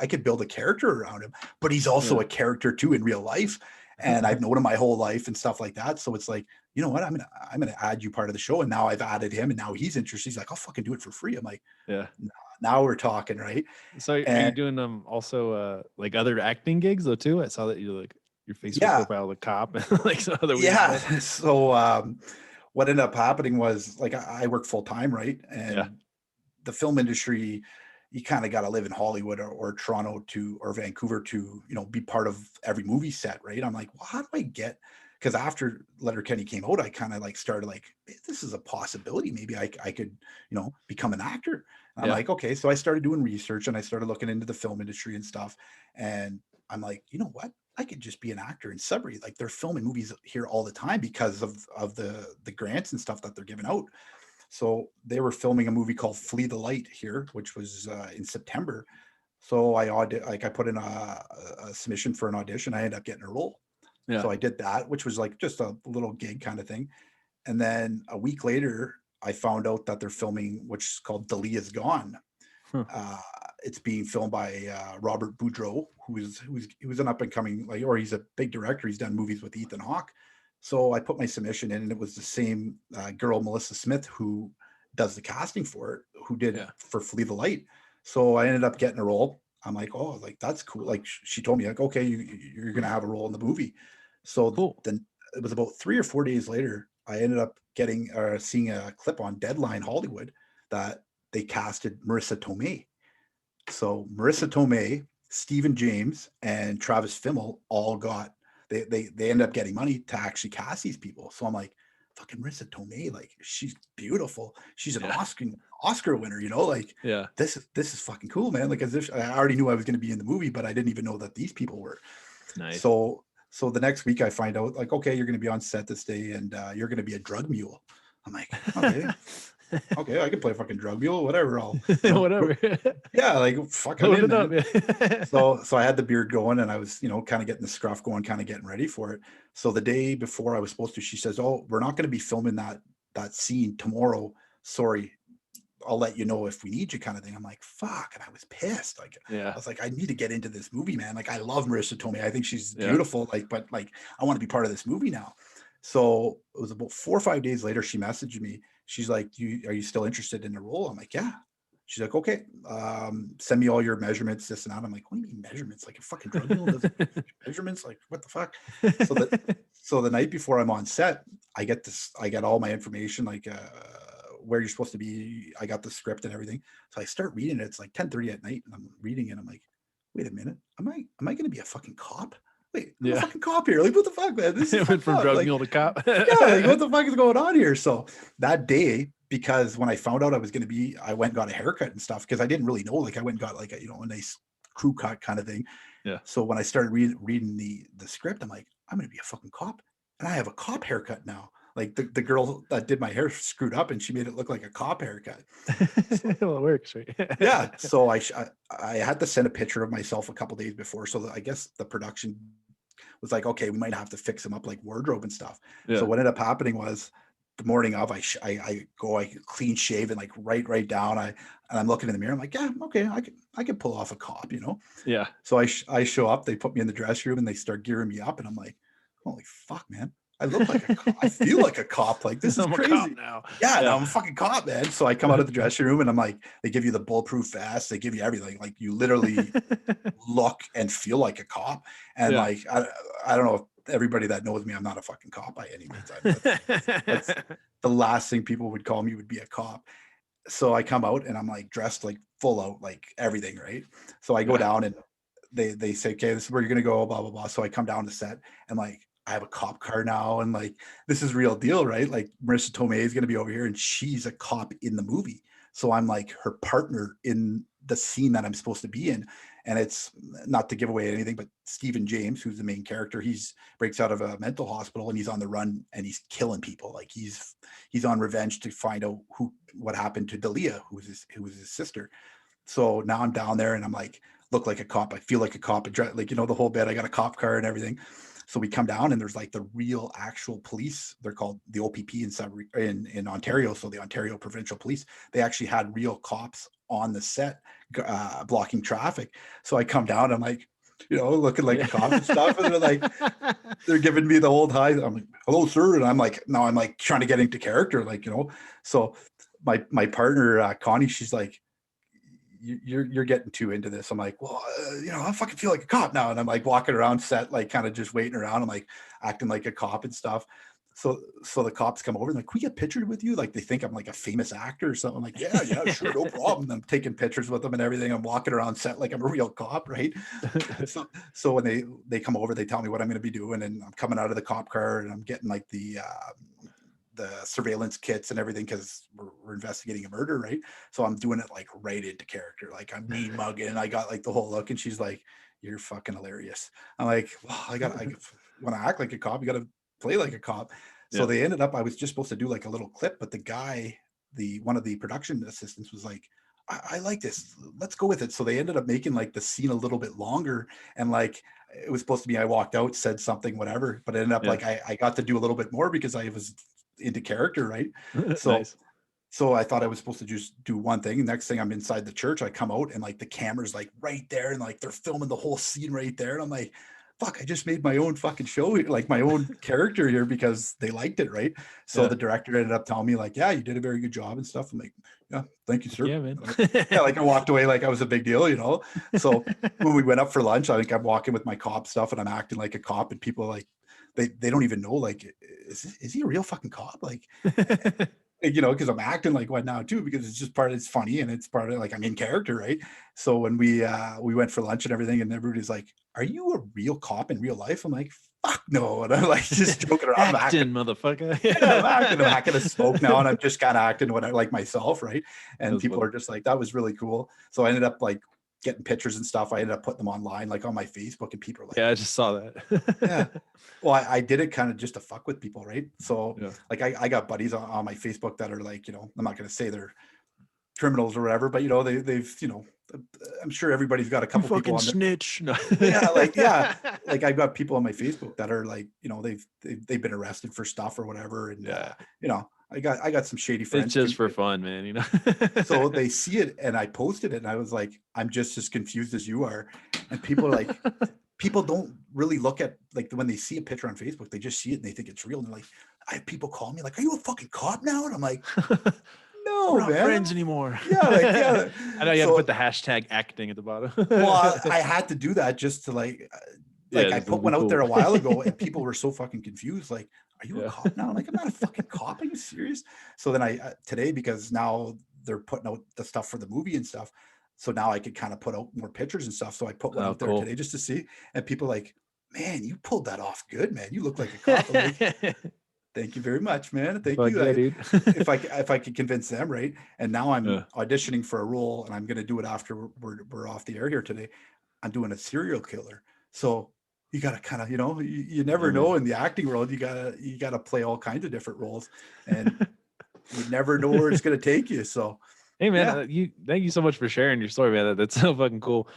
I could build a character around him, but he's also Yeah. a character too in real life. And I've known him my whole life and stuff like that. So it's like, you know what, I'm gonna add you part of the show. And now I've added him, and now he's interested. He's like, I'll fucking do it for free. I'm like, Yeah. now we're talking, right? So are you And doing also like other acting gigs though too? I saw that you like your Facebook yeah, profile, the cop, and like some other weird yeah. stuff. So what ended up happening was like I work full time, right? Yeah. And the film industry, you kind of got to live in Hollywood or Toronto or Vancouver to, you know, be part of every movie set, right? I'm like, well, how do I get? because after Letterkenny came out, I kind of like started like, this is a possibility. Maybe I could, become an actor. And I'm Yeah. like, okay. So I started doing research and I started looking into the film industry and stuff. And I'm like, you know what? I could just be an actor in Sudbury. Like they're filming movies here all the time because of the grants and stuff that they're giving out. So they were filming a movie called Flee the Light here, which was in September. So I put in a submission for an audition. I ended up getting a role. Yeah. So I did that, which was like just a little gig kind of thing. And then a week later, I found out that they're filming, which is called Dalia's Gone. Huh. It's being filmed by Robert Boudreau, he was an up and coming, like, or he's a big director. He's done movies with Ethan Hawke. So I put my submission in, and it was the same girl, Melissa Smith, who does the casting for it, who did for Flee the Light. So I ended up getting a role. I'm like, oh, like that's cool. Like she told me, like, okay, you're gonna have a role in the movie. So Cool. then it was about 3 or 4 days later, I ended up seeing a clip on Deadline Hollywood that they casted Marissa Tomei. So Marissa Tomei, Stephen James, and Travis Fimmel all got they ended up getting money to actually cast these people. So I'm like, fucking Marissa Tomei, like she's beautiful. She's an Oscar winner, like this is fucking cool, man. Like as if I already knew I was going to be in the movie, but I didn't even know that these people were. Nice. So the next week I find out like, okay, you're going to be on set this day and you're going to be a drug mule. I'm like, okay. Okay, I can play fucking drug mule, whatever. Whatever. Yeah, like fuck it up. So I had the beard going and I was, kind of getting the scruff going, kind of getting ready for it. So the day before I was supposed to, she says, "Oh, we're not going to be filming that scene tomorrow. Sorry, I'll let you know if we need you," kind of thing. I'm like, fuck, and I was pissed. Like, I was like, I need to get into this movie, man. Like, I love Marissa Tomei. I think she's beautiful. Like, but like, I want to be part of this movie now. So it was about 4 or 5 days later. She messaged me. She's like, are you still interested in the role? I'm like, yeah. She's like, okay, send me all your measurements, this and that. I'm like, what do you mean measurements? Like a fucking drug mule does measurements? Like, what the fuck? So the night before I'm on set, I get all my information, like where you're supposed to be. I got the script and everything. So I start reading it. It's like 10:30 at night and I'm reading it. I'm like, wait a minute. Am I going to be a fucking cop? Wait, I'm a fucking cop here. Like, what the fuck, man? This is went from drug mule to cop. Yeah, like, what the fuck is going on here? So that day, because when I found out I was going to be, I went and got a haircut and stuff because I didn't really know. Like I went and got like a nice crew cut kind of thing. Yeah. So when I started reading the script, I'm like, I'm going to be a fucking cop, and I have a cop haircut now. Like the girl that did my hair screwed up, and she made it look like a cop haircut. Well, it works, right? Yeah. So I had to send a picture of myself a couple days before. So I guess the production was like, okay, we might have to fix him up like wardrobe and stuff. Yeah. So what ended up happening was the morning of, I clean shave and like write down. And I'm looking in the mirror. I'm like, yeah, okay, I can pull off a cop, Yeah. So I show up. They put me in the dressing room and they start gearing me up, and I'm like, holy fuck, man. I look like a cop. I feel like a cop. Like this is crazy. A cop now. Yeah, now I'm a fucking cop, man. So I come out of the dressing room and I'm like, they give you the bulletproof vest. They give you everything. Like you literally look and feel like a cop. And like, I don't know if everybody that knows me, I'm not a fucking cop by any means. That's the last thing people would call me would be a cop. So I come out and I'm like dressed like full out, like everything. Right. So I go down and they say, okay, this is where you're going to go, blah, blah, blah. So I come down to set and like, I have a cop car now, and like this is real deal, right? Like Marissa Tomei is going to be over here, and she's a cop in the movie, so I'm like her partner in the scene that I'm supposed to be in. And it's not to give away anything, but Stephen James, who's the main character, he's breaks out of a mental hospital and he's on the run and he's killing people. Like he's on revenge to find out what happened to Dalia, who was his sister. So now I'm down there and I'm like, look like a cop. I feel like a cop. Like the whole bit. I got a cop car and everything. So we come down and there's like the real actual police. They're called the OPP in Ontario. So the Ontario Provincial Police, they actually had real cops on the set blocking traffic. So I come down, I'm like, looking like a cop and stuff. And they're like, they're giving me the old hi. I'm like, hello, sir. And I'm like, no, I'm like trying to get into character, like, So my partner, Connie, she's like, you're getting too into this. I'm like, well, I fucking feel like a cop now. And I'm like walking around set, like kind of just waiting around. I'm like acting like a cop and stuff. so the cops come over and like, can we get pictures with you? Like they think I'm like a famous actor or something. I'm like, yeah, sure, no problem. I'm taking pictures with them and everything. I'm walking around set like I'm a real cop, right? So when they come over, they tell me what I'm going to be doing, and I'm coming out of the cop car and I'm getting like the surveillance kits and everything because we're investigating a murder, right? So I'm doing it like right into character, like I'm mean mugging. I got like the whole look, and she's like, "You're fucking hilarious." I'm like, well, I when I act like a cop, you got to play like a cop. So Yeah. they ended up, I was just supposed to do like a little clip, but the guy, one of the production assistants was like, I like this. Let's go with it. So they ended up making like the scene a little bit longer, and like it was supposed to be I walked out, said something, whatever, but it ended up Yeah. like I got to do a little bit more because I was into character, right? So Nice. so I thought I was supposed to just do one thing. Next thing I'm inside the church, I come out and like the camera's like right there, and like they're filming the whole scene right there. And I'm like, fuck, I just made my own fucking show, like my own character here because they liked it, right? So Yeah. the director ended up telling me like, yeah, you did a very good job and stuff. I'm like, yeah, thank you, sir. Yeah, man. Yeah, like I walked away like I was a big deal, you know? So when we went up for lunch, I think I'm walking with my cop stuff and I'm acting like a cop, and people like, they don't even know, like, is he a real fucking cop? Like, you know, because I'm acting like one now too, because it's just it's funny and it's part of like I'm in character, right? So when we went for lunch and everything, and everybody's like, "Are you a real cop in real life?" I'm like, "Fuck no!" And I'm like just joking around. I'm Acting, acting, motherfucker. yeah, I'm acting a smoke now, and I'm just kind of acting what I like myself, right? That And was people funny. are just like, "That was really cool." So I ended up like getting pictures and stuff. I ended up putting them online, like on my Facebook, and people are like, Yeah, I just saw yeah. that. Well, I did it kind of just to fuck with people, right? So Yeah. like I got buddies on my Facebook that are like, you know, I'm not gonna say they're criminals or whatever, but you know, they've, you know, I'm sure everybody's got a You couple people fucking on there. snitch. No. Yeah, like I've got people on my Facebook that are like, you know, they've been arrested for stuff or whatever, and Yeah. you know, I got some shady It's friends just too. for fun, man, you know. So they see it, and I posted it, and I was like, I'm just as confused as you are, and people are like, people don't really look at like when they see a picture on Facebook, they just see it and they think it's real. And they're like, I have people call me like, "Are you a fucking cop now?" And I'm like, We're "No, not man." friends anymore. Yeah, like yeah. I know you had to put So the hashtag acting at the bottom. well, I had to do that just to Yeah, like I just to put be one out there cool. a while ago, and people were so fucking confused. Like, "Are you a Yeah. cop now?" I'm like, "I'm not a fucking cop. Are you serious?" So then I today, because now they're putting out the stuff for the movie and stuff. So now I could kind of put out more pictures and stuff. So I put one Oh, out there cool. today just to see, and people like, "Man, you pulled that off good, man. You look like a cop." I'm like, "Thank you very much, man. Thank Fuck you." yeah, dude. If I could convince them, right? And now I'm Yeah. auditioning for a role, and I'm going to do it after we're off the air here today. I'm doing a serial killer. So you got to kind of, you know, you Yeah, never man. know in the acting world. You gotta play all kinds of different roles, and you never know where it's going to take you. So Hey man, yeah, you thank you so much for sharing your story, man. That's so fucking cool.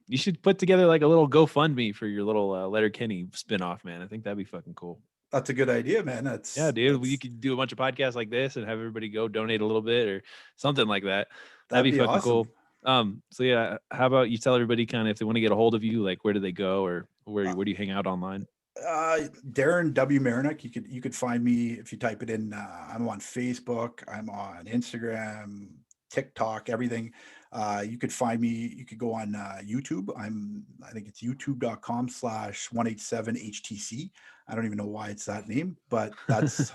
You should put together like a little GoFundMe for your little Letterkenny spinoff, man. I think that'd be fucking cool. that's a good idea, man. Yeah, dude. Well, you That's could do a bunch of podcasts like this and have everybody go donate a little bit or something like that. That'd that'd be be fucking awesome. cool. So yeah, how about you tell everybody kind of if they want to get a hold of you, like where do they go or where do you hang out online? Darren W Marynuk. You could find me if you type it in. I'm on Facebook. I'm on Instagram, TikTok, everything. You could find me. You could go on YouTube. I think it's youtube.com/187HTC. I don't even know why it's that name, but that's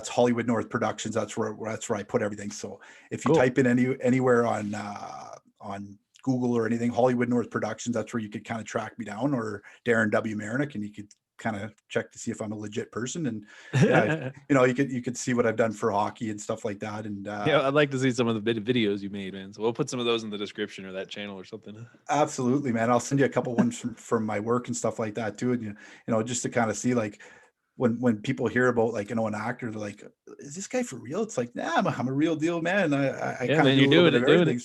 Hollywood North Productions. That's where I put everything. So if you Cool. type in anywhere on Google or anything, Hollywood North Productions, that's where you could kind of track me down, or Darren W Marynuk, and you could kind of check to see if I'm a legit person. And yeah, you know, you could see what I've done for hockey and stuff like that. And Yeah, I'd like to see some of the videos you made, man. So we'll put some of those in the description or that channel or something. absolutely, man, I'll send you a couple ones from my work and stuff like that too. And you know, just to kind of see like when people hear about like, you know, an actor, they're like, "Is this guy for real?" It's like, "Nah, I'm a real deal, man. I Yeah, kind of man, do you're a little bit doing of it, doing everything." it.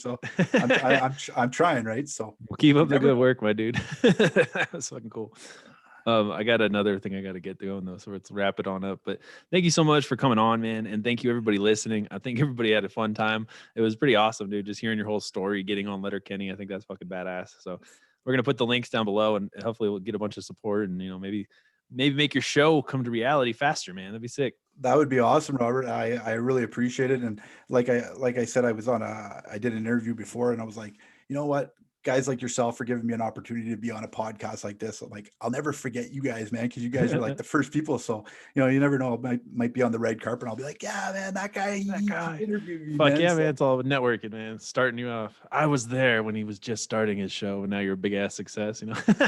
So I'm trying, right? So Well, keep you up the never. good work, my dude. That was fucking cool. I got another thing I got to get going though, so let's wrap it on up. But thank you so much for coming on, man, and thank you everybody listening. I think everybody had a fun time. It was pretty awesome, dude. Just hearing your whole story, getting on Letterkenny, I think that's fucking badass. So we're gonna put the links down below, and hopefully we'll get a bunch of support, and you know maybe make your show come to reality faster, man. That'd be sick. That would be awesome, Robert. I really appreciate it. And like I said, I did an interview before, and I was like, you know what, guys like yourself for giving me an opportunity to be on a podcast like this. I'm like, I'll never forget you guys, man, because you guys are like the first people. So, you never know, might be on the red carpet and I'll be like, yeah, man, that guy, he interviewed me, Fuck man. yeah, So, man. It's all networking, man. Starting you off. I was there when he was just starting his show, and now you're a big ass success,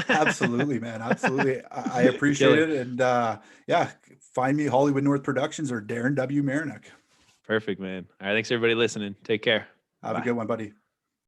absolutely, man. Absolutely. I appreciate Killer. it. And yeah, find me Hollywood North Productions or Darren W Marynuk. Perfect, man. All right. Thanks, everybody listening. Take care. Have a Bye. good one, buddy.